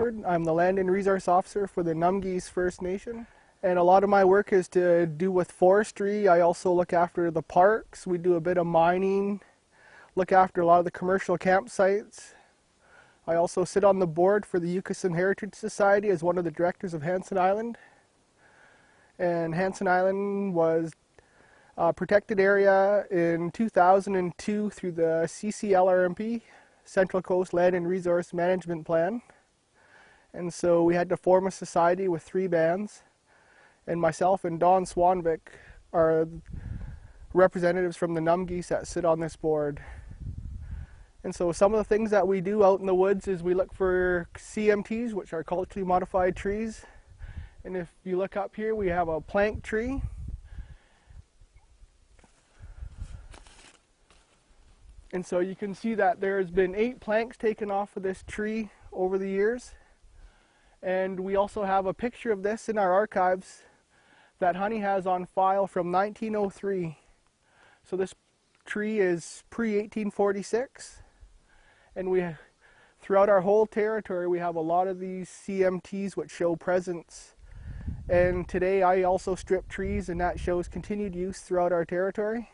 Alfred. I'm the Land and Resource Officer for the Numgees First Nation. And a lot of my work is to do with forestry. I also look after the parks. We do a bit of mining, look after a lot of the commercial campsites. I also sit on the board for the Yucatan Heritage Society as one of the directors of Hansen Island. And Hansen Island was a protected area in 2002 through the CCLRMP, Central Coast Land and Resource Management Plan. And so we had to form a society with 3 bands. And myself and Don Swanvik are representatives from the Numgees that sit on this board. And so some of the things that we do out in the woods is we look for CMTs, which are culturally modified trees. And if you look up here, we have a plank tree. And so you can see that there's been 8 planks taken off of this tree over the years. And we also have a picture of this in our archives that Honey has on file from 1903. So this tree is pre-1846. And throughout our whole territory, we have a lot of these CMTs which show presence. And today I also strip trees, and that shows continued use throughout our territory.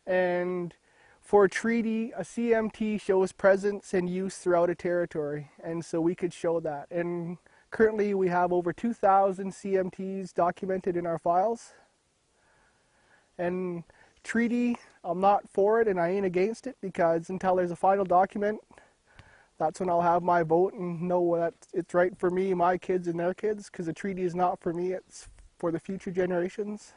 And for a treaty, a CMT shows presence and use throughout a territory, and so we could show that. And currently we have over 2,000 CMTs documented in our files. And treaty, I'm not for it and I ain't against it, because until there's a final document, that's when I'll have my vote and know that it's right for me, my kids, and their kids, because a treaty is not for me, it's for the future generations.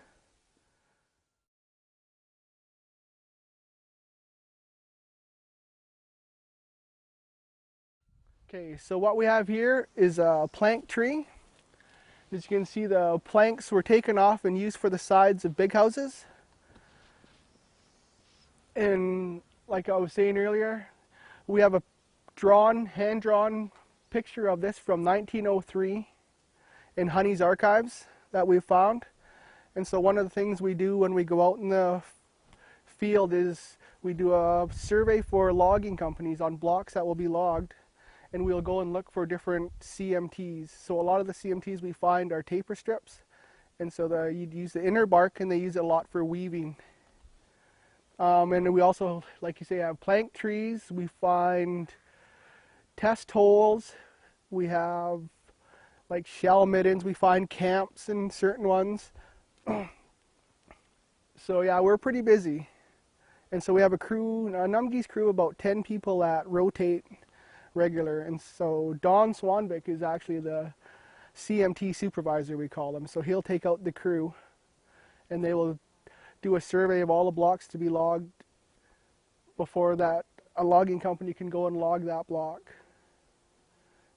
Okay, so what we have here is a plank tree. As you can see, the planks were taken off and used for the sides of big houses. And like I was saying earlier, we have a hand-drawn picture of this from 1903 in Honey's archives that we've found. And so one of the things we do when we go out in the field is we do a survey for logging companies on blocks that will be logged. And we'll go and look for different CMTs. So a lot of the CMTs we find are taper strips. And so you'd use the inner bark, and they use it a lot for weaving. And we also, like you say, have plank trees. We find test holes. We have like shell middens. We find camps in certain ones. So yeah, we're pretty busy. And so we have a crew, a Numgees crew, about 10 people that rotate regular. And so Don Swanvik is actually the CMT supervisor, we call him. So he'll take out the crew, and they will do a survey of all the blocks to be logged before that a logging company can go and log that block.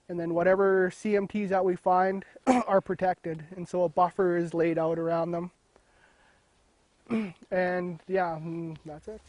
And then whatever CMTs that we find are protected, and so a buffer is laid out around them. And yeah, that's it.